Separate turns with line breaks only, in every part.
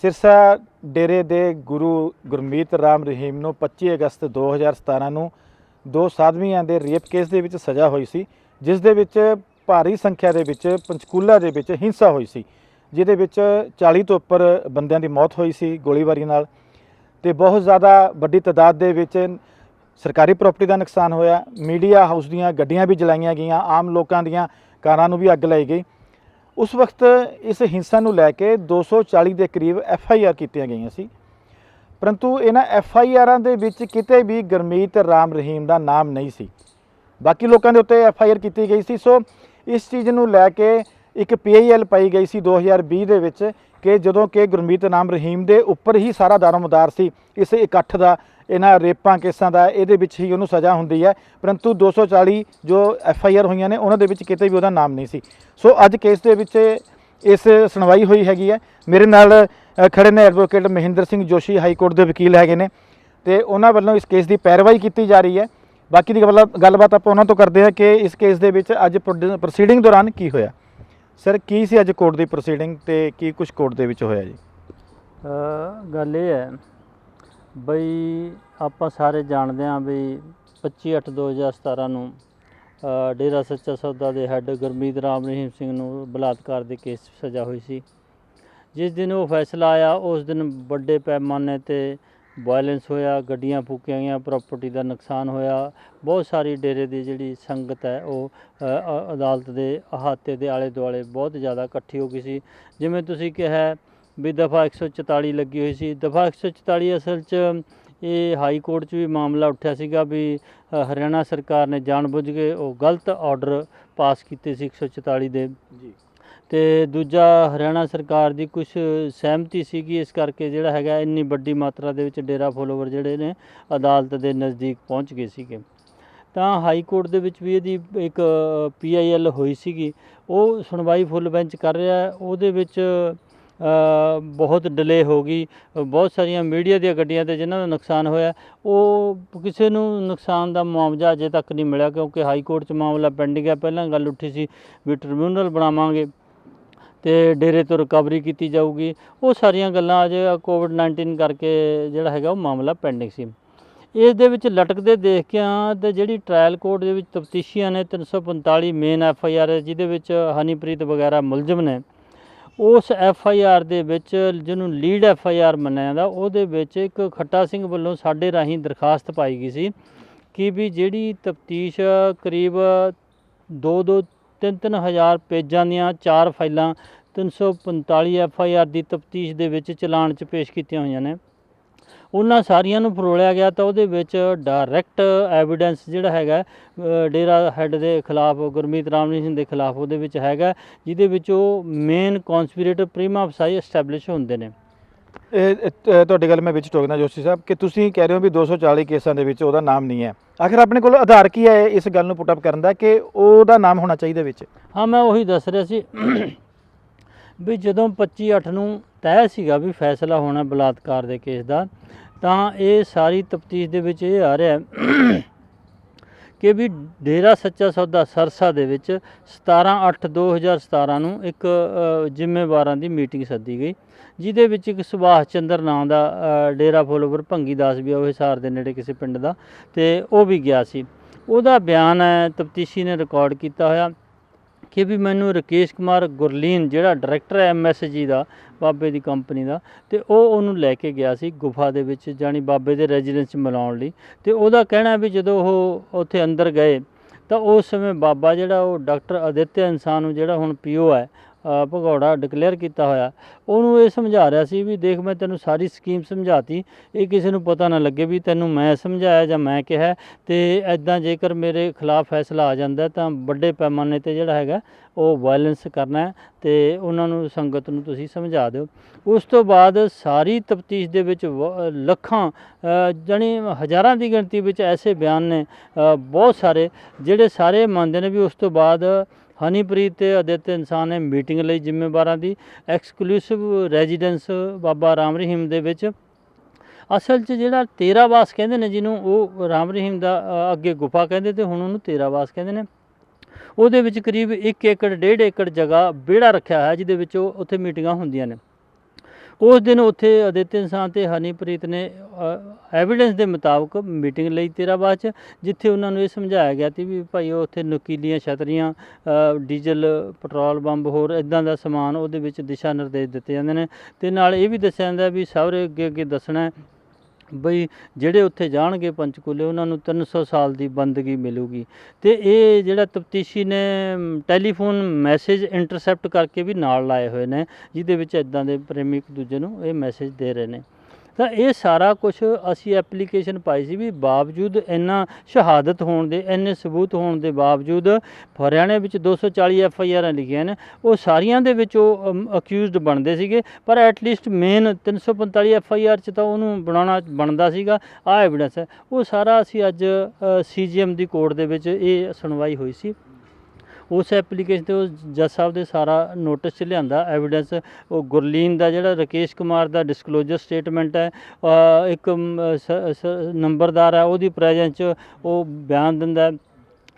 सिरसा डेरे दे गुरु गुरमीत राम रहीम ਨੂੰ 25 ਅਗਸਤ 2017 ਨੂੰ ਦੋ ਸਾਧਵੀਆਂ ਦੇ ਰੇਪ ਕੇਸ ਦੇ ਵਿੱਚ ਸਜ਼ਾ ਹੋਈ ਸੀ, ਜਿਸ ਦੇ ਵਿੱਚ ਭਾਰੀ ਸੰਖਿਆ ਦੇ ਵਿੱਚ ਪੰਚਕੂਲਾ ਦੇ ਵਿੱਚ ਹਿੰਸਾ ਹੋਈ ਸੀ, ਜਿਹਦੇ ਵਿੱਚ 40 ਤੋਂ ਉੱਪਰ ਬੰਦਿਆਂ ਦੀ ਮੌਤ ਹੋਈ ਸੀ ਗੋਲੀਬਾਰੀ ਨਾਲ ਤੇ ਬਹੁਤ ਜ਼ਿਆਦਾ ਵੱਡੀ ਤਾਦਾਦ ਦੇ ਵਿੱਚ ਸਰਕਾਰੀ ਪ੍ਰਾਪਰਟੀ ਦਾ ਨੁਕਸਾਨ ਹੋਇਆ। ਮੀਡੀਆ ਹਾਊਸ ਦੀਆਂ ਗੱਡੀਆਂ ਵੀ ਜਲਾਈਆਂ ਗਈਆਂ, ਆਮ ਲੋਕਾਂ ਦੀਆਂ ਕਾਰਾਂ ਨੂੰ ਵੀ ਅੱਗ ਲਾਈ ਗਈ। उस वक्त इस हिंसा ਨੂੰ ਲੈ ਕੇ 240 ਦੇ ਕਰੀਬ FIR ਕੀਤੀਆਂ ਗਈਆਂ ਸੀ, परंतु ਇਹਨਾਂ FIRਾਂ ਦੇ ਵਿੱਚ ਕਿਤੇ ਵੀ ਗੁਰਮੀਤ ਰਾਮ ਰਹੀਮ ਦਾ ਨਾਮ ਨਹੀਂ ਸੀ। ਬਾਕੀ ਲੋਕਾਂ ਦੇ ਉੱਤੇ FIR ਕੀਤੀ ਗਈ ਸੀ। ਸੋ ਇਸ ਚੀਜ਼ ਨੂੰ ਲੈ ਕੇ ਇੱਕ PIL ਪਾਈ ਗਈ ਸੀ 2020 ਦੇ ਵਿੱਚ ਕਿ ਜਦੋਂ ਕਿ ਗੁਰਮੀਤ ਰਾਮ ਰਹੀਮ ਦੇ ਉੱਪਰ ਹੀ ਸਾਰਾ ਦਾਰੋਮਦਾਰ ਸੀ ਇਸ ਇਕੱਠ ਦਾ, ਇਹਨਾਂ ਰੇਪਾਂ ਕੇਸਾਂ ਦਾ, ਇਹਦੇ ਵਿੱਚ ਹੀ ਉਹਨੂੰ ਸਜ਼ਾ ਹੁੰਦੀ ਹੈ। परंतु 240 जो FIR ਹੋਈਆਂ ਨੇ ਉਹਨਾਂ ਦੇ ਵਿੱਚ ਕਿਤੇ ਵੀ ਉਹਦਾ ਨਾਮ ਨਹੀਂ ਸੀ। ਸੋ ਅੱਜ ਕੇਸ ਦੇ ਵਿੱਚ ਇਸ ਸੁਣਵਾਈ ਹੋਈ ਹੈਗੀ ਹੈ। ਮੇਰੇ ਨਾਲ ਖੜੇ ਨੇ advocate Mahinder Singh Joshi, high court ਦੇ ਵਕੀਲ ਹੈਗੇ ਨੇ ਤੇ ਉਹਨਾਂ ਵੱਲੋਂ ਇਸ ਕੇਸ ਦੀ ਪੈਰਵਾਈ ਕੀਤੀ ਜਾ ਰਹੀ ਹੈ। ਬਾਕੀ ਦੀ ਗੱਲਬਾਤ ਆਪਾਂ ਉਹਨਾਂ ਤੋਂ ਕਰਦੇ ਹਾਂ ਕਿ ਇਸ ਕੇਸ ਦੇ ਵਿੱਚ ਅੱਜ ਪ੍ਰੋਸੀਡਿੰਗ ਦੌਰਾਨ ਕੀ ਹੋਇਆ। ਸਰ, ਕੀ ਸੀ ਅੱਜ ਕੋਰਟ ਦੀ ਪ੍ਰੋਸੀਡਿੰਗ ਤੇ ਕੀ ਕੁਝ ਕੋਰਟ ਦੇ ਵਿੱਚ ਹੋਇਆ ਜੀ?
ਗੱਲ ਇਹ ਹੈ ਬਈ ਆਪਾਂ ਸਾਰੇ ਜਾਣਦੇ ਹਾਂ ਵੀ 25/8/2017 ਨੂੰ ਡੇਰਾ ਸੱਚਾ ਸੌਦਾ ਦੇ ਹੈੱਡ ਗੁਰਮੀਤ ਰਾਮ ਰਹੀਮ ਸਿੰਘ ਨੂੰ ਬਲਾਤਕਾਰ ਦੇ ਕੇਸ 'ਚ ਸਜ਼ਾ ਹੋਈ ਸੀ। ਜਿਸ ਦਿਨ ਉਹ ਫੈਸਲਾ ਆਇਆ ਉਸ ਦਿਨ ਵੱਡੇ ਪੈਮਾਨੇ 'ਤੇ ਵਾਇਲੈਂਸ ਹੋਇਆ, ਗੱਡੀਆਂ ਫੂਕੀਆਂ ਗਈਆਂ, ਪ੍ਰਾਪਰਟੀ ਦਾ ਨੁਕਸਾਨ ਹੋਇਆ। ਬਹੁਤ ਸਾਰੀ ਡੇਰੇ ਦੀ ਜਿਹੜੀ ਸੰਗਤ ਹੈ ਉਹ ਅਦਾਲਤ ਦੇ ਅਹਾਤੇ ਦੇ ਆਲੇ ਦੁਆਲੇ ਬਹੁਤ ਜ਼ਿਆਦਾ ਇਕੱਠੀ ਹੋ ਗਈ ਸੀ। ਜਿਵੇਂ ਤੁਸੀਂ ਕਿਹਾ ਵੀ ਦਫਾ 144 ਲੱਗੀ ਹੋਈ ਸੀ। ਦਫਾ 144 ਅਸਲ 'ਚ ਇਹ ਹਾਈ ਕੋਰਟ 'ਚ ਵੀ ਮਾਮਲਾ ਉੱਠਿਆ ਸੀਗਾ ਵੀ ਹਰਿਆਣਾ ਸਰਕਾਰ ਨੇ ਜਾਣਬੁੱਝ ਕੇ ਉਹ ਗਲਤ ਆਰਡਰ ਪਾਸ ਕੀਤੇ ਸੀ 144 ਦੇ ਜੀ, ਅਤੇ ਦੂਜਾ ਹਰਿਆਣਾ ਸਰਕਾਰ ਦੀ ਕੁਛ ਸਹਿਮਤੀ ਸੀਗੀ, ਇਸ ਕਰਕੇ ਜਿਹੜਾ ਹੈਗਾ ਇੰਨੀ ਵੱਡੀ ਮਾਤਰਾ ਦੇ ਵਿੱਚ ਡੇਰਾ ਫੋਲੋਵਰ ਜਿਹੜੇ ਨੇ ਅਦਾਲਤ ਦੇ ਨਜ਼ਦੀਕ ਪਹੁੰਚ ਗਏ ਸੀਗੇ। ਤਾਂ ਹਾਈ ਕੋਰਟ ਦੇ ਵਿੱਚ ਵੀ ਇਹਦੀ ਇੱਕ PIL ਹੋਈ ਸੀਗੀ, ਉਹ ਸੁਣਵਾਈ ਫੁੱਲ ਬੈਂਚ ਕਰ ਰਿਹਾ। ਉਹਦੇ ਵਿੱਚ ਬਹੁਤ ਡਿਲੇ ਹੋ ਗਈ। ਬਹੁਤ ਸਾਰੀਆਂ ਮੀਡੀਆ ਦੀਆਂ ਗੱਡੀਆਂ 'ਤੇ ਜਿਨ੍ਹਾਂ ਦਾ ਨੁਕਸਾਨ ਹੋਇਆ ਉਹ ਕਿਸੇ ਨੂੰ ਨੁਕਸਾਨ ਦਾ ਮੁਆਵਜ਼ਾ ਅਜੇ ਤੱਕ ਨਹੀਂ ਮਿਲਿਆ, ਕਿਉਂਕਿ ਹਾਈ ਕੋਰਟ 'ਚ ਮਾਮਲਾ ਪੈਂਡਿੰਗ ਹੈ। ਪਹਿਲਾਂ ਗੱਲ ਉੱਠੀ ਸੀ ਵੀ ਟ੍ਰਿਬਿਊਨਲ ਬਣਾਵਾਂਗੇ ਅਤੇ ਡੇਰੇ ਤੋਂ ਰਿਕਵਰੀ ਕੀਤੀ ਜਾਊਗੀ। ਉਹ ਸਾਰੀਆਂ ਗੱਲਾਂ ਅਜੇ COVID-19 ਕਰਕੇ ਜਿਹੜਾ ਹੈਗਾ ਉਹ ਮਾਮਲਾ ਪੈਂਡਿੰਗ ਸੀ। ਇਸ ਦੇ ਵਿੱਚ ਲਟਕਦੇ ਦੇਖ ਕੇ ਅਤੇ ਜਿਹੜੀ ਟਰਾਇਲ ਕੋਰਟ ਦੇ ਵਿੱਚ ਤਫਤੀਸ਼ੀਆਂ ਨੇ 345 ਮੇਨ FIR ਹੈ, ਜਿਹਦੇ ਵਿੱਚ ਹਨੀਪ੍ਰੀਤ ਵਗੈਰਾ ਮੁਲਜ਼ਮ ਨੇ। ਉਸ FIR ਦੇ ਵਿੱਚ ਜਿਹਨੂੰ ਲੀਡ FIR ਮੰਨਿਆ ਜਾਂਦਾ, ਉਹਦੇ ਵਿੱਚ ਇੱਕ ਖੱਟਾ ਸਿੰਘ ਵੱਲੋਂ ਸਾਡੇ ਰਾਹੀਂ ਦਰਖਾਸਤ ਪਾਈ ਗਈ ਸੀ ਕਿ ਵੀ ਜਿਹੜੀ ਤਫਤੀਸ਼ ਕਰੀਬ 2-3 ਹਜ਼ਾਰ ਪੇਜਾਂ ਦੀਆਂ 4 ਫਾਈਲਾਂ 345 FIR ਦੀ ਤਫਤੀਸ਼ ਦੇ ਵਿੱਚ ਚਲਾਨ 'ਚ ਪੇਸ਼ ਕੀਤੀਆਂ ਹੋਈਆਂ ਨੇ, ਉਹਨਾਂ ਸਾਰੀਆਂ ਨੂੰ ਫਰੋਲਿਆ ਗਿਆ। ਤਾਂ ਉਹਦੇ ਵਿੱਚ ਡਾਇਰੈਕਟ ਐਵੀਡੈਂਸ ਜਿਹੜਾ ਹੈਗਾ ਡੇਰਾ ਹੈੱਡ ਦੇ ਖਿਲਾਫ, ਗੁਰਮੀਤ ਰਾਮ ਰਹੀਮ ਦੇ ਖਿਲਾਫ ਉਹਦੇ ਵਿੱਚ ਹੈਗਾ, ਜਿਹਦੇ ਵਿੱਚ ਉਹ ਮੇਨ ਕੌਂਸਪੀਰੇਟਰ ਪ੍ਰੀਮਾ ਫਸਾਈ ਐਸਟੈਬਲਿਸ਼ ਹੁੰਦੇ ਨੇ।
ਇਹ ਤੁਹਾਡੀ ਗੱਲ ਮੈਂ ਵਿੱਚ ਟੋਕਦਾ ਜੋਸ਼ੀ ਸਾਹਿਬ ਕਿ ਤੁਸੀਂ ਕਹਿ ਰਹੇ ਹੋ ਵੀ 240 ਕੇਸਾਂ ਦੇ ਵਿੱਚ ਉਹਦਾ ਨਾਮ ਨਹੀਂ ਹੈ। ਆਖਿਰ ਆਪਣੇ ਕੋਲ ਆਧਾਰ ਕੀ ਹੈ ਇਸ ਗੱਲ ਨੂੰ ਪੁੱਟ ਅਪ ਕਰਨ ਦਾ ਕਿ ਉਹਦਾ ਨਾਮ ਹੋਣਾ ਚਾਹੀਦਾ ਵਿੱਚ?
ਹਾਂ, ਮੈਂ ਉਹੀ ਦੱਸ ਰਿਹਾ ਸੀ ਵੀ ਜਦੋਂ 25/8 ਨੂੰ ਤੈਅ ਸੀਗਾ ਵੀ ਫੈਸਲਾ ਹੋਣਾ ਬਲਾਤਕਾਰ ਦੇ ਕੇਸ ਦਾ, ਤਾਂ ਇਹ ਸਾਰੀ ਤਫਤੀਸ਼ ਦੇ ਵਿੱਚ ਇਹ ਆ ਰਿਹਾ ਕਿ ਵੀ ਡੇਰਾ ਸੱਚਾ ਸੌਦਾ ਸਰਸਾ ਦੇ ਵਿੱਚ 17/8/2017 ਨੂੰ ਇੱਕ ਜ਼ਿੰਮੇਵਾਰਾਂ ਦੀ ਮੀਟਿੰਗ ਸੱਦੀ ਗਈ, ਜਿਹਦੇ ਵਿੱਚ ਇੱਕ ਸੁਭਾਸ਼ ਚੰਦਰ ਨਾਂ ਦਾ ਡੇਰਾ ਫੋਲੋਵਰ ਭੰਗੀ ਦਾਸ ਵੀ ਉਹ ਹਿਸਾਰ ਦੇ ਨੇੜੇ ਕਿਸੇ ਪਿੰਡ ਦਾ, ਅਤੇ ਉਹ ਵੀ ਗਿਆ ਸੀ। ਉਹਦਾ ਬਿਆਨ ਹੈ ਤਫਤੀਸ਼ੀ ਨੇ ਰਿਕਾਰਡ ਕੀਤਾ ਹੋਇਆ ਕਿ ਵੀ ਮੈਨੂੰ ਰਾਕੇਸ਼ ਕੁਮਾਰ ਗੁਰਲੀਨ ਜਿਹੜਾ ਡਾਇਰੈਕਟਰ ਹੈ MSG ਦਾ, ਬਾਬੇ ਦੀ ਕੰਪਨੀ ਦਾ, ਅਤੇ ਉਹ ਉਹਨੂੰ ਲੈ ਕੇ ਗਿਆ ਸੀ ਗੁਫਾ ਦੇ ਵਿੱਚ, ਜਾਣੀ ਬਾਬੇ ਦੇ ਰੈਜ਼ੀਡੈਂਸ 'ਚ ਮਿਲਾਉਣ ਲਈ। ਅਤੇ ਉਹਦਾ ਕਹਿਣਾ ਵੀ ਜਦੋਂ ਉਹ ਉੱਥੇ ਅੰਦਰ ਗਏ ਤਾਂ ਉਸ ਸਮੇਂ ਬਾਬਾ ਜਿਹੜਾ ਉਹ ਡਾਕਟਰ ਅਦਿੱਤਿਆ ਇਨਸਾਨ ਨੂੰ, ਜਿਹੜਾ ਹੁਣ PO ਹੈ ਭਗੌੜਾ ਡਿਕਲੇਅਰ ਕੀਤਾ ਹੋਇਆ, ਉਹਨੂੰ ਇਹ ਸਮਝਾ ਰਿਹਾ ਸੀ ਵੀ ਦੇਖ ਮੈਂ ਤੈਨੂੰ ਸਾਰੀ ਸਕੀਮ ਸਮਝਾਤੀ, ਇਹ ਕਿਸੇ ਨੂੰ ਪਤਾ ਨਾ ਲੱਗੇ ਵੀ ਤੈਨੂੰ ਮੈਂ ਸਮਝਾਇਆ ਜਾਂ ਮੈਂ ਕਿਹਾ, ਅਤੇ ਇੱਦਾਂ ਜੇਕਰ ਮੇਰੇ ਖਿਲਾਫ ਫੈਸਲਾ ਆ ਜਾਂਦਾ ਤਾਂ ਵੱਡੇ ਪੈਮਾਨੇ 'ਤੇ ਜਿਹੜਾ ਹੈਗਾ ਉਹ ਵਾਇਲੈਂਸ ਕਰਨਾ ਹੈ, ਅਤੇ ਉਹਨਾਂ ਨੂੰ ਸੰਗਤ ਨੂੰ ਤੁਸੀਂ ਸਮਝਾ ਦਿਓ। ਉਸ ਤੋਂ ਬਾਅਦ ਸਾਰੀ ਤਫਤੀਸ਼ ਦੇ ਵਿੱਚ ਲੱਖਾਂ ਜਾਣੀ ਹਜ਼ਾਰਾਂ ਦੀ ਗਿਣਤੀ ਵਿੱਚ ਐਸੇ ਬਿਆਨ ਨੇ ਬਹੁਤ ਸਾਰੇ, ਜਿਹੜੇ ਸਾਰੇ ਮੰਨਦੇ ਨੇ ਵੀ ਉਸ ਤੋਂ ਬਾਅਦ ਹਨੀਪ੍ਰੀਤ ਤੇ ਅਦਿੱਤ ਇਨਸਾਨ ਨੇ ਮੀਟਿੰਗ ਲਈ ਜ਼ਿੰਮੇਵਾਰਾਂ ਦੀ ਐਕਸਕਲੂਸਿਵ ਰੈਜ਼ੀਡੈਂਸ ਬਾਬਾ ਰਾਮ ਰਹੀਮ ਦੇ ਵਿੱਚ। ਅਸਲ 'ਚ ਜਿਹੜਾ ਤੇਰਾਵਾਸ ਕਹਿੰਦੇ ਨੇ, ਜਿਹਨੂੰ ਉਹ ਰਾਮ ਰਹੀਮ ਦਾ ਅੱਗੇ ਗੁਫਾ ਕਹਿੰਦੇ ਤੇ ਹੁਣ ਉਹਨੂੰ ਤੇਰਾਵਾਸ ਕਹਿੰਦੇ ਨੇ, ਉਹਦੇ ਵਿੱਚ ਕਰੀਬ 1 ਏਕੜ 1.5 ਏਕੜ ਜਗ੍ਹਾ ਵਿਹੜਾ ਰੱਖਿਆ ਹੋਇਆ, ਜਿਹਦੇ ਵਿੱਚ ਉਹ ਉੱਥੇ ਮੀਟਿੰਗਾਂ ਹੁੰਦੀਆਂ ਨੇ। ਉਸ ਦਿਨ ਉੱਥੇ ਅਦਿੱਤੇ ਇਨਸਾਨ ਤੇ ਹਨੀਪ੍ਰੀਤ ਨੇ ਐਵੀਡੈਂਸ ਦੇ ਮੁਤਾਬਕ ਮੀਟਿੰਗ ਲਈ ਤੇਰਾਬਾਦ 'ਚ, ਜਿੱਥੇ ਉਹਨਾਂ ਨੂੰ ਇਹ ਸਮਝਾਇਆ ਗਿਆ ਸੀ ਵੀ ਭਾਈ ਉਹ ਉੱਥੇ ਨੁਕੀਲੀਆਂ ਛਤਰੀਆਂ, ਡੀਜ਼ਲ, ਪੈਟਰੋਲ ਬੰਬ, ਹੋਰ ਇੱਦਾਂ ਦਾ ਸਮਾਨ ਉਹਦੇ ਵਿੱਚ ਦਿਸ਼ਾ ਨਿਰਦੇਸ਼ ਦਿੱਤੇ ਜਾਂਦੇ ਨੇ। ਅਤੇ ਨਾਲ ਇਹ ਵੀ ਦੱਸਿਆ ਜਾਂਦਾ ਵੀ ਸਹੁਰੇ ਅੱਗੇ ਅੱਗੇ ਦੱਸਣਾ ਹੈ ਬਈ ਜਿਹੜੇ ਉੱਥੇ ਜਾਣਗੇ ਪੰਚਕੂਲੇ ਉਹਨਾਂ ਨੂੰ 300 ਸਾਲ ਦੀ ਬੰਦਗੀ ਮਿਲੂਗੀ। ਅਤੇ ਇਹ ਜਿਹੜਾ ਤਫਤੀਸ਼ੀ ਨੇ ਟੈਲੀਫੋਨ ਮੈਸੇਜ ਇੰਟਰਸੈਪਟ ਕਰਕੇ ਵੀ ਨਾਲ ਲਾਏ ਹੋਏ ਨੇ, ਜਿਹਦੇ ਵਿੱਚ ਇੱਦਾਂ ਦੇ ਪ੍ਰੇਮੀ ਇੱਕ ਦੂਜੇ ਨੂੰ ਇਹ ਮੈਸੇਜ ਦੇ ਰਹੇ ਨੇ। ਤਾਂ ਇਹ ਸਾਰਾ ਕੁਛ ਅਸੀਂ ਐਪਲੀਕੇਸ਼ਨ ਪਾਈ ਸੀ ਵੀ ਬਾਵਜੂਦ ਇੰਨਾ ਸ਼ਹਾਦਤ ਹੋਣ ਦੇ, ਇੰਨੇ ਸਬੂਤ ਹੋਣ ਦੇ ਬਾਵਜੂਦ ਹਰਿਆਣੇ ਵਿੱਚ 240 FIR ਲਿਖੀਆਂ ਨੇ, ਉਹ ਸਾਰੀਆਂ ਦੇ ਵਿੱਚ ਉਹ ਅਕਿਊਜ਼ਡ ਬਣਦੇ ਸੀਗੇ, ਪਰ ਐਟਲੀਸਟ ਮੇਨ 345 FIR 'ਚ ਤਾਂ ਉਹਨੂੰ ਬਣਾਉਣਾ ਬਣਦਾ ਸੀਗਾ। ਆਹ ਐਵੀਡੈਂਸ ਹੈ, ਉਹ ਸਾਰਾ ਅਸੀਂ ਅੱਜ CGM ਦੀ ਕੋਰਟ ਦੇ ਵਿੱਚ ਇਹ ਸੁਣਵਾਈ ਹੋਈ ਸੀ। ਉਸ ਐਪਲੀਕੇਸ਼ਨ 'ਤੇ ਉਹ ਜੱਜ ਸਾਹਿਬ ਦੇ ਸਾਰਾ ਨੋਟਿਸ 'ਚ ਲਿਆਂਦਾ ਐਵੀਡੈਂਸ। ਉਹ ਗੁਰਲੀਨ ਦਾ ਜਿਹੜਾ ਰਾਕੇਸ਼ ਕੁਮਾਰ ਦਾ ਡਿਸਕਲੋਜ਼ਰ ਸਟੇਟਮੈਂਟ ਹੈ, ਇੱਕ ਨੰਬਰਦਾਰ ਹੈ, ਉਹਦੀ ਪ੍ਰੈਜੈਂਸ 'ਚ ਉਹ ਬਿਆਨ ਦਿੰਦਾ।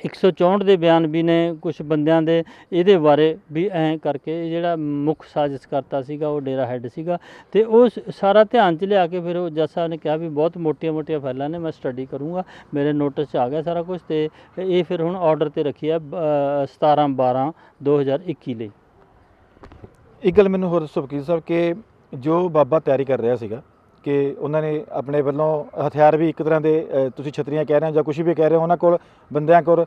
164 ਦੇ ਬਿਆਨ ਵੀ ਨੇ ਕੁਛ ਬੰਦਿਆਂ ਦੇ, ਇਹਦੇ ਬਾਰੇ ਵੀ ਐਂ ਕਰਕੇ ਜਿਹੜਾ ਮੁੱਖ ਸਾਜ਼ਿਸ਼ ਕਰਤਾ ਸੀਗਾ ਉਹ ਡੇਰਾ ਹੈੱਡ ਸੀਗਾ। ਅਤੇ ਉਹ ਸਾਰਾ ਧਿਆਨ 'ਚ ਲਿਆ ਕੇ ਫਿਰ ਉਹ ਜੱਜ ਸਾਹਿਬ ਨੇ ਕਿਹਾ ਵੀ ਬਹੁਤ ਮੋਟੀਆਂ ਫਾਈਲਾਂ ਨੇ, ਮੈਂ ਸਟੱਡੀ ਕਰੂੰਗਾ, ਮੇਰੇ ਨੋਟਿਸ 'ਚ ਆ ਗਿਆ ਸਾਰਾ ਕੁਛ। ਅਤੇ ਇਹ ਫਿਰ ਹੁਣ ਆਰਡਰ 'ਤੇ ਰੱਖੀ ਹੈ 17/12/2021 ਲਈ।
ਇੱਕ ਗੱਲ ਮੈਨੂੰ ਹੋਰ ਦੱਸੋ ਵਕੀਲ ਸਾਹਿਬ ਕਿ ਜੋ ਬਾਬਾ ਤਿਆਰੀ ਕਰ ਰਿਹਾ ਸੀਗਾ ਕਿ ਉਹਨਾਂ ਨੇ ਆਪਣੇ ਵੱਲੋਂ ਹਥਿਆਰ ਵੀ ਇੱਕ ਤਰ੍ਹਾਂ ਦੇ ਤੁਸੀਂ ਛਤਰੀਆਂ ਕਹਿ ਰਹੇ ਹੋ ਜਾਂ ਕੁਛ ਵੀ ਕਹਿ ਰਹੇ ਹੋ, ਉਹਨਾਂ ਕੋਲ ਬੰਦਿਆਂ ਕੋਲ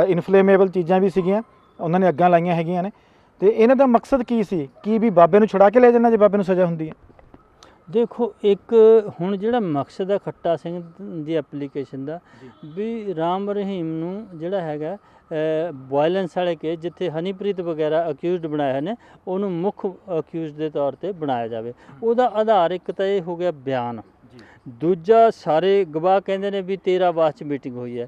ਇਨਫਲੇਮੇਬਲ ਚੀਜ਼ਾਂ ਵੀ ਸੀਗੀਆਂ, ਉਹਨਾਂ ਨੇ ਅੱਗਾਂ ਲਾਈਆਂ ਹੈਗੀਆਂ ਨੇ। ਅਤੇ ਇਹਨਾਂ ਦਾ ਮਕਸਦ ਕੀ ਸੀ ਕਿ ਵੀ ਬਾਬੇ ਨੂੰ ਛੁਡਾ ਕੇ ਲੈ ਜਾਣਾ ਜੇ ਬਾਬੇ ਨੂੰ ਸਜ਼ਾ ਹੁੰਦੀ ਹੈ?
ਦੇਖੋ, ਇੱਕ ਹੁਣ ਜਿਹੜਾ ਮਕਸਦ ਹੈ ਖੱਟਾ ਸਿੰਘ ਦੀ ਐਪਲੀਕੇਸ਼ਨ ਦਾ ਵੀ ਰਾਮ ਰਹੀਮ ਨੂੰ ਜਿਹੜਾ ਹੈਗਾ ਵਾਇਲੈਂਸ ਵਾਲੇ ਕੇਸ ਜਿੱਥੇ ਹਨੀਪ੍ਰੀਤ ਵਗੈਰਾ ਅਕਿਊਜ਼ਡ ਬਣਾਏ ਹੋਏ ਨੇ, ਉਹਨੂੰ ਮੁੱਖ ਅਕਿਊਜ਼ਡ ਦੇ ਤੌਰ 'ਤੇ ਬਣਾਇਆ ਜਾਵੇ। ਉਹਦਾ ਆਧਾਰ ਇੱਕ ਤਾਂ ਇਹ ਹੋ ਗਿਆ ਬਿਆਨ, ਦੂਜਾ ਸਾਰੇ ਗਵਾਹ ਕਹਿੰਦੇ ਨੇ ਵੀ 13 'ਚ ਮੀਟਿੰਗ ਹੋਈ ਹੈ।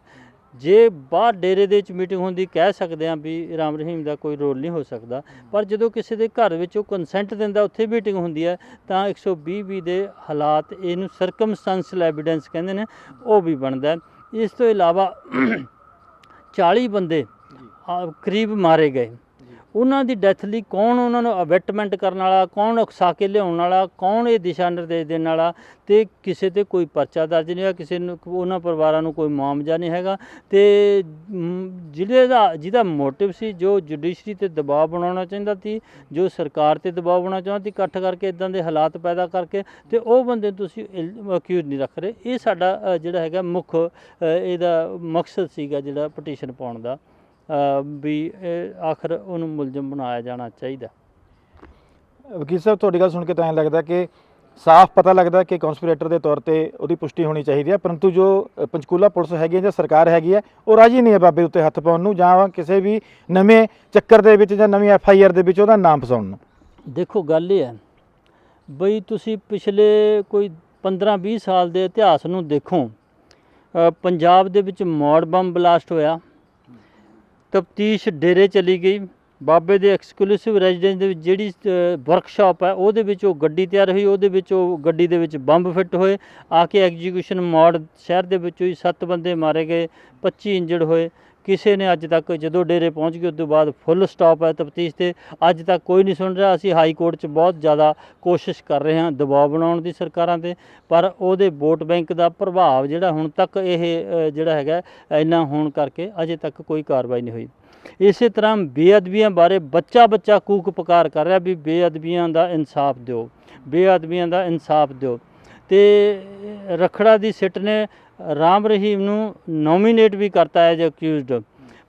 ਜੇ ਬਾਹਰ ਡੇਰੇ ਦੇ ਵਿੱਚ ਮੀਟਿੰਗ ਹੁੰਦੀ ਕਹਿ ਸਕਦੇ ਹਾਂ ਵੀ ਰਾਮ ਰਹੀਮ ਦਾ ਕੋਈ ਰੋਲ ਨਹੀਂ ਹੋ ਸਕਦਾ, ਪਰ ਜਦੋਂ ਕਿਸੇ ਦੇ ਘਰ ਵਿੱਚ ਉਹ ਕੰਸੈਂਟ ਦਿੰਦਾ ਉੱਥੇ ਮੀਟਿੰਗ ਹੁੰਦੀ ਹੈ ਤਾਂ 120 ਦੇ ਹਾਲਾਤ, ਇਹਨੂੰ ਸਰਕਮਸਟੈਂਸ਼ੀਅਲ ਐਵੀਡੈਂਸ ਕਹਿੰਦੇ ਨੇ, ਉਹ ਵੀ ਬਣਦਾ। ਇਸ ਤੋਂ ਇਲਾਵਾ 40 ਬੰਦੇ ਕਰੀਬ ਮਾਰੇ ਗਏ, ਉਹਨਾਂ ਦੀ ਡੈਥ ਲਈ ਕੌਣ ਉਹਨਾਂ ਨੂੰ ਅਬੈਟਮੈਂਟ ਕਰਨ ਵਾਲਾ, ਕੌਣ ਉਕਸਾ ਕੇ ਲਿਆਉਣ ਵਾਲਾ, ਕੌਣ ਇਹ ਦਿਸ਼ਾ ਨਿਰਦੇਸ਼ ਦੇਣ ਵਾਲਾ, ਅਤੇ ਕਿਸੇ 'ਤੇ ਕੋਈ ਪਰਚਾ ਦਰਜ ਨਹੀਂ ਹੋਇਆ, ਕਿਸੇ ਨੂੰ ਉਹਨਾਂ ਪਰਿਵਾਰਾਂ ਨੂੰ ਕੋਈ ਮੁਆਵਜ਼ਾ ਨਹੀਂ ਹੈਗਾ। ਅਤੇ ਜਿਹਦਾ ਮੋਟਿਵ ਸੀ, ਜੋ ਜੁਡੀਸ਼ਰੀ 'ਤੇ ਦਬਾਅ ਬਣਾਉਣਾ ਚਾਹੁੰਦਾ ਸੀ, ਜੋ ਸਰਕਾਰ 'ਤੇ ਦਬਾਅ ਬਣਾਉਣਾ ਚਾਹੁੰਦਾ ਸੀ, ਇਕੱਠ ਕਰਕੇ ਇੱਦਾਂ ਦੇ ਹਾਲਾਤ ਪੈਦਾ ਕਰਕੇ, ਅਤੇ ਉਹ ਬੰਦੇ ਤੁਸੀਂ ਅਕਿਊਜ਼ ਨਹੀਂ ਰੱਖ ਰਹੇ। ਇਹ ਸਾਡਾ ਜਿਹੜਾ ਹੈਗਾ ਮੁੱਖ ਇਹਦਾ ਮਕਸਦ ਸੀਗਾ ਜਿਹੜਾ ਪਟੀਸ਼ਨ ਪਾਉਣ ਦਾ, ਵੀ ਆਖਰ ਉਹਨੂੰ ਮੁਲਜ਼ਮ ਬਣਾਇਆ ਜਾਣਾ ਚਾਹੀਦਾ।
ਵਕੀਲ ਸਾਹਿਬ, ਤੁਹਾਡੀ ਗੱਲ ਸੁਣ ਕੇ ਤਾਂ ਐਂ ਲੱਗਦਾ ਕਿ ਸਾਫ਼ ਪਤਾ ਲੱਗਦਾ ਕਿ ਕੌਂਸਪੀਰੇਟਰ ਦੇ ਤੌਰ ਤੇ ਉਹਦੀ ਪੁਸ਼ਟੀ ਹੋਣੀ ਚਾਹੀਦੀ ਹੈ, ਪਰੰਤੂ ਜੋ ਪੰਚਕੂਲਾ ਪੁਲਿਸ ਹੈਗੀ ਹੈ ਜਾਂ ਸਰਕਾਰ ਹੈਗੀ ਹੈ ਉਹ ਰਾਜੀ ਨਹੀਂ ਹੈ ਬਾਬੇ ਉੱਤੇ ਹੱਥ ਪਾਉਣ ਨੂੰ ਜਾਂ ਕਿਸੇ ਵੀ ਨਵੇਂ ਚੱਕਰ ਦੇ ਵਿੱਚ ਜਾਂ ਨਵੀਂ FIR ਦੇ ਵਿੱਚ ਉਹਦਾ ਨਾਮ ਫਸਾਉਣ ਨੂੰ।
ਦੇਖੋ, ਗੱਲ ਇਹ ਹੈ ਬਈ ਤੁਸੀਂ ਪਿਛਲੇ ਕੋਈ 15-20 ਸਾਲ ਦੇ ਇਤਿਹਾਸ ਨੂੰ ਦੇਖੋ। ਪੰਜਾਬ ਦੇ ਵਿੱਚ ਮੌੜ ਬੰਬ ਬਲਾਸਟ ਹੋਇਆ, ਤਫਤੀਸ਼ ਡੇਰੇ ਚਲੀ ਗਈ, ਬਾਬੇ ਦੇ ਐਕਸਕਲੂਸਿਵ ਰੈਜ਼ੀਡੈਂਸ ਦੇ ਵਿੱਚ ਜਿਹੜੀ ਵਰਕਸ਼ਾਪ ਹੈ ਉਹਦੇ ਵਿੱਚ ਉਹ ਗੱਡੀ ਤਿਆਰ ਹੋਈ, ਉਹਦੇ ਵਿੱਚ ਉਹ ਗੱਡੀ ਦੇ ਵਿੱਚ ਬੰਬ ਫਿੱਟ ਹੋਏ, ਆ ਕੇ ਐਗਜ਼ੀਕਿਊਸ਼ਨ ਮੌੜ ਸ਼ਹਿਰ ਦੇ ਵਿੱਚ ਹੋਈ, 7 ਬੰਦੇ ਮਾਰੇ ਗਏ, 25 ਇੰਜਰਡ ਹੋਏ। ਕਿਸੇ ਨੇ ਅੱਜ ਤੱਕ, ਜਦੋਂ ਡੇਰੇ ਪਹੁੰਚ ਗਏ ਉਸ ਤੋਂ ਬਾਅਦ ਫੁੱਲ ਸਟਾਪ ਹੈ ਤਫਤੀਸ਼ 'ਤੇ, ਅੱਜ ਤੱਕ ਕੋਈ ਨਹੀਂ ਸੁਣ ਰਿਹਾ। ਅਸੀਂ ਹਾਈ ਕੋਰਟ 'ਚ ਬਹੁਤ ਜ਼ਿਆਦਾ ਕੋਸ਼ਿਸ਼ ਕਰ ਰਹੇ ਹਾਂ ਦਬਾਅ ਬਣਾਉਣ ਦੀ ਸਰਕਾਰਾਂ 'ਤੇ, ਪਰ ਉਹਦੇ ਵੋਟ ਬੈਂਕ ਦਾ ਪ੍ਰਭਾਵ ਜਿਹੜਾ ਹੁਣ ਤੱਕ ਇਹ ਜਿਹੜਾ ਹੈਗਾ ਇੰਨਾ ਹੋਣ ਕਰਕੇ ਅਜੇ ਤੱਕ ਕੋਈ ਕਾਰਵਾਈ ਨਹੀਂ ਹੋਈ। ਇਸੇ ਤਰ੍ਹਾਂ ਬੇਅਦਬੀਆਂ ਬਾਰੇ ਬੱਚਾ ਕੂਕ ਪੁਕਾਰ ਕਰ ਰਿਹਾ ਵੀ ਬੇਅਦਬੀਆਂ ਦਾ ਇਨਸਾਫ ਦਿਓ, ਬੇਅਦਬੀਆਂ ਦਾ ਇਨਸਾਫ ਦਿਓ। ਅਤੇ ਰਖੜਾ ਦੀ ਸਿੱਟ ਨੇ ਰਾਮ ਰਹੀਮ ਨੂੰ ਨੋਮੀਨੇਟ ਵੀ ਕਰਤਾ ਐਜ ਅਕਿਊਜ਼ਡ,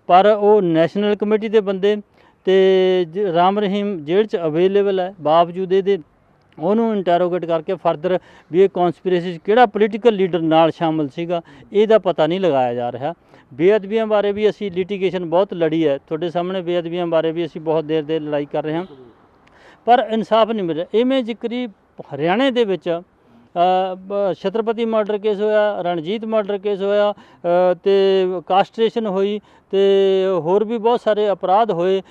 ਪਰ ਉਹ ਨੈਸ਼ਨਲ ਕਮੇਟੀ ਦੇ ਬੰਦੇ ਅਤੇ ਰਾਮ ਰਹੀਮ ਜੇਲ੍ਹ 'ਚ ਅਵੇਲੇਬਲ ਹੈ, ਬਾਵਜੂਦ ਇਹਦੇ ਉਹਨੂੰ ਇੰਟੈਰੋਗੇਟ ਕਰਕੇ ਫਰਦਰ ਵੀ ਇਹ ਕੌਂਸਪੀਰੇਸੀ 'ਚ ਕਿਹੜਾ ਪੋਲੀਟੀਕਲ ਲੀਡਰ ਨਾਲ ਸ਼ਾਮਲ ਸੀਗਾ ਇਹਦਾ ਪਤਾ ਨਹੀਂ ਲਗਾਇਆ ਜਾ ਰਿਹਾ। ਬੇਅਦਬੀਆਂ ਬਾਰੇ ਵੀ ਅਸੀਂ ਲਿਟੀਗੇਸ਼ਨ ਬਹੁਤ ਲੜੀ ਹੈ, ਤੁਹਾਡੇ ਸਾਹਮਣੇ ਬੇਅਦਬੀਆਂ ਬਾਰੇ ਵੀ ਅਸੀਂ ਬਹੁਤ ਦੇਰ ਲੜਾਈ ਕਰ ਰਹੇ ਹਾਂ, ਪਰ ਇਨਸਾਫ ਨਹੀਂ ਮਿਲ ਰਿਹਾ। ਇਵੇਂ ਜ਼ਿਕਰੀ ਹਰਿਆਣੇ ਦੇ ਵਿੱਚ ਛਤਰਪਤੀ ਮਰਡਰ ਕੇਸ ਹੋਇਆ, ਰਣਜੀਤ ਮਰਡਰ ਕੇਸ ਹੋਇਆ, ਅਤੇ ਕਾਸਟ੍ਰੇਸ਼ਨ ਹੋਈ, ਅਤੇ ਹੋਰ ਵੀ ਬਹੁਤ ਸਾਰੇ ਅਪਰਾਧ ਹੋਏ,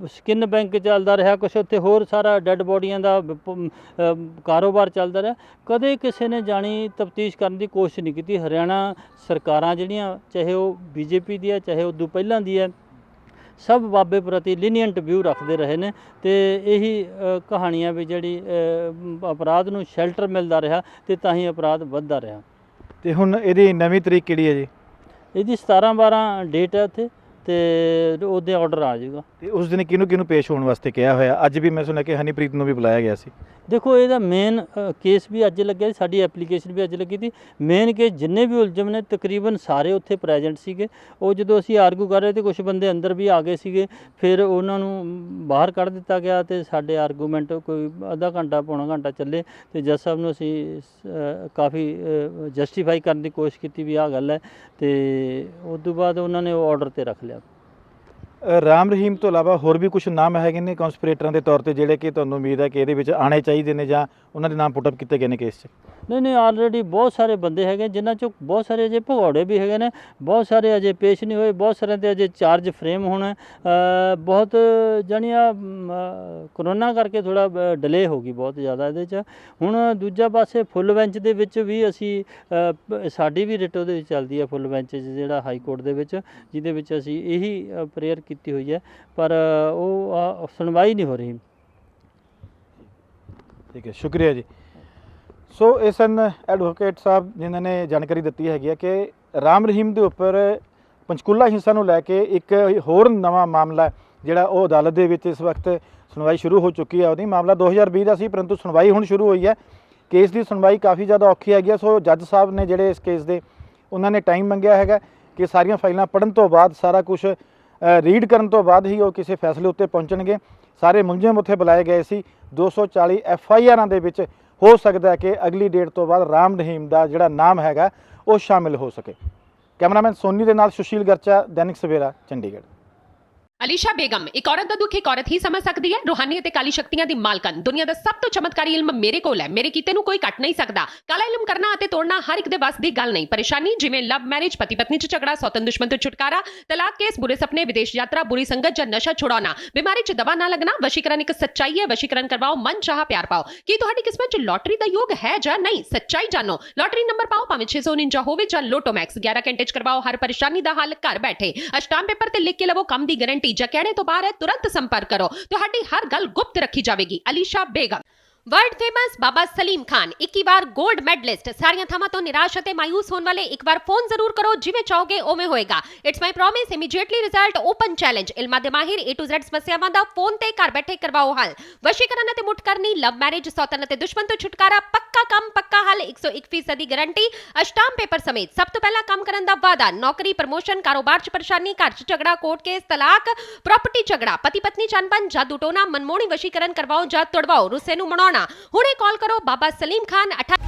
ਸਕਿਨ ਬੈਂਕ ਚੱਲਦਾ ਰਿਹਾ ਕੁਛ, ਉੱਥੇ ਹੋਰ ਸਾਰਾ ਡੈੱਡ ਬੋਡੀਆਂ ਦਾ ਕਾਰੋਬਾਰ ਚੱਲਦਾ ਰਿਹਾ। ਕਦੇ ਕਿਸੇ ਨੇ ਜਾਣੀ ਤਫਤੀਸ਼ ਕਰਨ ਦੀ ਕੋਸ਼ਿਸ਼ ਨਹੀਂ ਕੀਤੀ। ਹਰਿਆਣਾ ਸਰਕਾਰਾਂ ਜਿਹੜੀਆਂ, ਚਾਹੇ ਉਹ BJP ਦੀ ਹੈ, ਚਾਹੇ ਉਦੋਂ ਪਹਿਲਾਂ ਦੀ ਹੈ, ਸਭ ਬਾਬੇ ਪ੍ਰਤੀ ਲੀਨੀਅੰਟ ਵਿਊ ਰੱਖਦੇ ਰਹੇ ਨੇ ਤੇ ਇਹੀ ਕਹਾਣੀਆਂ ਵੀ ਜਿਹੜੀ ਅਪਰਾਧ ਨੂੰ ਸ਼ੈਲਟਰ ਮਿਲਦਾ ਰਿਹਾ ਤੇ ਤਾਂ ਹੀ ਅਪਰਾਧ ਵੱਧਦਾ ਰਿਹਾ।
ਤੇ ਹੁਣ ਇਹਦੀ ਨਵੀਂ ਤਰੀਕ ਕਿਹੜੀ ਹੈ ਜੀ?
ਇਹਦੀ 17/12 ਡੇਟ ਹੈ ਉੱਥੇ ਤੇ ਉਹਦੇ ਆਰਡਰ ਆ ਜਾਊਗਾ।
ਤੇ ਉਸ ਦਿਨ ਕਿਹਨੂੰ ਕਿਹਨੂੰ ਪੇਸ਼ ਹੋਣ ਵਾਸਤੇ ਕਿਹਾ ਹੋਇਆ? ਅੱਜ ਵੀ ਮੈਂ ਸੁਣਿਆ ਕਿ ਹਨੀਪ੍ਰੀਤ ਨੂੰ ਵੀ ਬੁਲਾਇਆ ਗਿਆ ਸੀ।
ਦੇਖੋ ਇਹਦਾ ਮੇਨ ਕੇਸ ਵੀ ਅੱਜ ਲੱਗਿਆ, ਸਾਡੀ ਐਪਲੀਕੇਸ਼ਨ ਵੀ ਅੱਜ ਲੱਗੀ ਸੀ। ਮੇਨ ਕੇਸ ਜਿੰਨੇ ਵੀ ਉਲਝਮ ਨੇ ਤਕਰੀਬਨ ਸਾਰੇ ਉੱਥੇ ਪ੍ਰੈਜ਼ੈਂਟ ਸੀਗੇ। ਉਹ ਜਦੋਂ ਅਸੀਂ ਆਰਗੂ ਕਰ ਰਹੇ ਤੇ ਕੁਝ ਬੰਦੇ ਅੰਦਰ ਵੀ ਆ ਗਏ ਸੀਗੇ, ਫਿਰ ਉਹਨਾਂ ਨੂੰ ਬਾਹਰ ਕੱਢ ਦਿੱਤਾ ਗਿਆ ਤੇ ਸਾਡੇ ਆਰਗੂਮੈਂਟ ਕੋਈ ਅੱਧਾ ਘੰਟਾ ਪੌਣਾ ਘੰਟਾ ਚੱਲੇ ਤੇ ਜੱਜ ਸਾਹਿਬ ਨੂੰ ਅਸੀਂ ਕਾਫੀ ਜਸਟੀਫਾਈ ਕਰਨ ਦੀ ਕੋਸ਼ਿਸ਼ ਕੀਤੀ ਵੀ ਆਹ ਗੱਲ ਹੈ ਤੇ ਉਸ ਤੋਂ ਬਾਅਦ ਉਹਨਾਂ ਨੇ ਉਹ ਆਰਡਰ ਤੇ ਰੱਖ ਲਿਆ।
ਰਾਮ ਰਹੀਮ ਤੋਂ ਇਲਾਵਾ ਹੋਰ ਵੀ ਕੁਝ ਨਾਮ ਹੈਗੇ ਨੇ ਕਨਸਪੀਰੇਟਰਾਂ ਦੇ ਤੌਰ ਤੇ ਜਿਹੜੇ ਕਿ ਤੁਹਾਨੂੰ ਉਮੀਦ ਹੈ ਕਿ ਇਹਦੇ ਵਿੱਚ ਆਣੇ ਚਾਹੀਦੇ ਨੇ ਜਾਂ ਉਹਨਾਂ ਦੇ ਨਾਮ ਪੁੱਟ ਅਪ ਕੀਤੇ ਗਏ ਨੇ ਕੇਸ 'ਚ?
ਨਹੀਂ ਆਲਰੇਡੀ ਬਹੁਤ ਸਾਰੇ ਬੰਦੇ ਹੈਗੇ ਜਿਨ੍ਹਾਂ 'ਚੋਂ ਬਹੁਤ ਸਾਰੇ ਅਜੇ ਭਗੌੜੇ ਵੀ ਹੈਗੇ ਨੇ, ਬਹੁਤ ਸਾਰੇ ਅਜੇ ਪੇਸ਼ ਨਹੀਂ ਹੋਏ, ਬਹੁਤ ਸਾਰਿਆਂ 'ਤੇ ਅਜੇ ਚਾਰਜ ਫਰੇਮ ਹੋਣਾ। ਬਹੁਤ ਜਾਣੀਆਂ ਕਰੋਨਾ ਕਰਕੇ ਥੋੜ੍ਹਾ ਡਿਲੇ ਹੋ ਗਈ ਬਹੁਤ ਜ਼ਿਆਦਾ ਇਹਦੇ 'ਚ। ਹੁਣ ਦੂਜਾ ਪਾਸੇ ਫੁੱਲ ਬੈਂਚ ਦੇ ਵਿੱਚ ਵੀ ਅਸੀਂ ਸਾਡੀ ਵੀ ਰਿਟ ਉਹਦੇ ਵਿੱਚ ਚੱਲਦੀ ਹੈ ਫੁੱਲ ਬੈਂਚ 'ਚ ਜਿਹੜਾ ਹਾਈ ਕੋਰਟ ਦੇ ਵਿੱਚ, ਜਿਹਦੇ ਵਿੱਚ ਅਸੀਂ ਇਹੀ ਪ੍ਰੇਅਰ ਕੀਤੀ ਹੋਈ ਹੈ ਪਰ ਉਹ ਸੁਣਵਾਈ ਨਹੀਂ ਹੋ ਰਹੀ।
ਠੀਕ ਹੈ, ਸ਼ੁਕਰੀਆ ਜੀ। ਸੋ ਇਹ ਸਨ ਐਡਵੋਕੇਟ ਸਾਹਿਬ ਜਿਨ੍ਹਾਂ ਨੇ ਜਾਣਕਾਰੀ ਦਿੱਤੀ ਹੈਗੀ ਹੈ ਕਿ ਰਾਮ ਰਹੀਮ ਦੇ ਉੱਪਰ ਪੰਚਕੂਲਾ ਹਿੰਸਾ ਨੂੰ ਲੈ ਕੇ ਇੱਕ ਹੋਰ ਨਵਾਂ ਮਾਮਲਾ ਜਿਹੜਾ ਉਹ ਅਦਾਲਤ ਦੇ ਵਿੱਚ ਇਸ ਵਕਤ ਸੁਣਵਾਈ ਸ਼ੁਰੂ ਹੋ ਚੁੱਕੀ ਹੈ। ਉਹਦੀ ਮਾਮਲਾ 2020 ਦਾ ਸੀ ਪਰੰਤੂ ਸੁਣਵਾਈ ਹੁਣ ਸ਼ੁਰੂ ਹੋਈ ਹੈ। ਕੇਸ ਦੀ ਸੁਣਵਾਈ ਕਾਫੀ ਜ਼ਿਆਦਾ ਔਖੀ ਹੈਗੀ ਹੈ। ਸੋ ਜੱਜ ਸਾਹਿਬ ਨੇ ਜਿਹੜੇ ਇਸ ਕੇਸ ਦੇ ਉਹਨਾਂ ਨੇ ਟਾਈਮ ਮੰਗਿਆ ਹੈਗਾ ਕਿ ਸਾਰੀਆਂ ਫਾਈਲਾਂ ਪੜ੍ਹਨ ਤੋਂ ਬਾਅਦ ਸਾਰਾ ਕੁਝ ਰੀਡ ਕਰਨ ਤੋਂ ਬਾਅਦ ਹੀ ਉਹ ਕਿਸੇ ਫੈਸਲੇ ਉੱਤੇ ਪਹੁੰਚਣਗੇ। ਸਾਰੇ ਮੁਲਜ਼ਮ ਉੱਥੇ ਬੁਲਾਏ ਗਏ ਸੀ। 240 FIRਾਂ ਦੇ ਵਿੱਚ ਹੋ ਸਕਦਾ ਹੈ ਕਿ ਅਗਲੀ ਡੇਟ ਤੋਂ ਬਾਅਦ ਰਾਮ ਰਹੀਮ ਦਾ ਜਿਹੜਾ ਨਾਮ ਹੈਗਾ ਉਹ ਸ਼ਾਮਿਲ ਹੋ ਸਕੇ। ਕੈਮਰਾਮੈਨ ਸੋਨੀ ਦੇ ਨਾਲ ਸੁਸ਼ੀਲ ਗਰਚਾ, ਦੈਨਿਕ ਸਵੇਰਾ, ਚੰਡੀਗੜ੍ਹ।
ਅਲੀਸ਼ਾ ਬੇਗਮ ਇੱਕ ਔਰਤ ਦਾ ਦੁੱਖ ਇੱਕ ਔਰਤ ਹੀ ਸਮਝ ਸਕਦੀ ਹੈ। ਰੂਹਾਨੀ ਅਤੇ ਕਾਲੀ ਸ਼ਕਤੀਆਂ ਦੀ ਮਾਲਕਨ, ਦੁਨੀਆ ਦਾ ਸਭ ਤੋਂ ਚਮਤਕਾਰੀ ਇਲਮ ਮੇਰੇ ਕੋਲ ਹੈ। ਮੇਰੇ ਕੀਤੇ ਨੂੰ ਕੋਈ ਕੱਟ ਨਹੀਂ ਸਕਦਾ। ਕਾਲਾ ਇਲਮ ਕਰਨਾ ਅਤੇ ਤੋੜਨਾ ਹਰ ਇੱਕ ਦੇ ਵੱਸ ਦੀ ਗੱਲ ਨਹੀਂ। ਪਰੇਸ਼ਾਨੀ ਜਿਵੇਂ ਲਵ ਮੈਰਿਜ, ਪਤੀ ਪਤਨੀ 'ਚ ਝਗੜਾ, ਸੌਤਨ ਦੁਸ਼ਮਣ ਤੋਂ ਛੁਟਕਾਰਾ, ਤਲਾਕ ਕੇਸ, ਬੁਰੇ ਸੁਪਨੇ, ਵਿਦੇਸ਼ ਯਾਤਰਾ, ਬੁਰੀ ਸੰਗਤ ਜਾਂ ਨਸ਼ਾ ਛੁਡਾਉਣਾ, ਬਿਮਾਰੀ 'ਚ ਦਵਾ ਨਾ ਲੱਗਣਾ। ਵਸ਼ੀਕਰਨ ਇੱਕ ਸੱਚਾਈ ਹੈ। ਵਸ਼ੀਕਰਨ ਕਰਵਾਓ, ਮਨ ਚਾਹਾ ਪਿਆਰ ਪਾਓ। ਕੀ ਤੁਹਾਡੀ ਕਿਸਮਤ 'ਚ ਲੋਟਰੀ ਦਾ ਯੋਗ ਹੈ ਜਾਂ ਨਹੀਂ? ਸੱਚਾਈ ਜਾਣੋ। ਲੋਟਰੀ ਨੰਬਰ ਪਾਓ, ਭਾਵੇਂ 649 ਹੋਵੇ ਜਾਂ ਲੋਟੋ ਮੈਕਸ। 11 ਘੰਟੇ 'ਚ ਕਰਵਾਓ ਹਰ ਪਰੇਸ਼ਾਨੀ ਦਾ ਹੱਲ ਘਰ ਬੈਠੇ। ਅਸ਼ਟਾਮ ਪੇਪਰ ਤੇ ਲਿਖ ਕੇ ਲਵੋ ਕੰਮ ਦੀ ਗਾਰੰਟੀ। ਜਾਂ ਕਹਿਣੇ ਤੋਂ ਬਾਹਰ तुरंत संपर्क करो। ਤੁਹਾਡੀ ਹਰ ਗੱਲ ਗੁਪਤ ਰੱਖੀ ਜਾਵੇਗੀ। ਅਲੀਸ਼ਾ ਬੇਗਮ। वर्ल्ड फेमस बाबा सलीम खान 21 बार गोल्ड मेडलिस्ट। सारियां थावां तो निराश ਅਤੇ मायूस होने वाले एक बार फोन जरूर करो। जिवें चाहोगे उवें होएगा। It's my promise. Immediately result. Open challenge. इल्मां दे माहिर A to Z समस्यावां दा फोन ते घर बैठे करवाओ हल। वशीकरण ਅਤੇ मुठ करनी, लव मैरिज, सौतन ਅਤੇ दुश्मन तो छुटकारा, पक्का काम पक्का हल, 101% दी गारंटी, अष्टाम पेपर समेत। सब तो पहला काम करन दा वादा। नौकरी, प्रमोशन, कारोबार च परेशानी, घर च झगड़ा, कोर्ट केस, तलाक, प्रॉपर्टी झगड़ा, पति पत्नी च अनबन, जादू टोना, मनमोहनी वशीकरण करवाओ ਜਾਂ तुड़वाओ, रुस्से नूं मनाउणा। ਹੁਣੇ ਕਾਲ ਕਰੋ। ਬਾਬਾ ਸਲੀਮ ਖਾਨ 18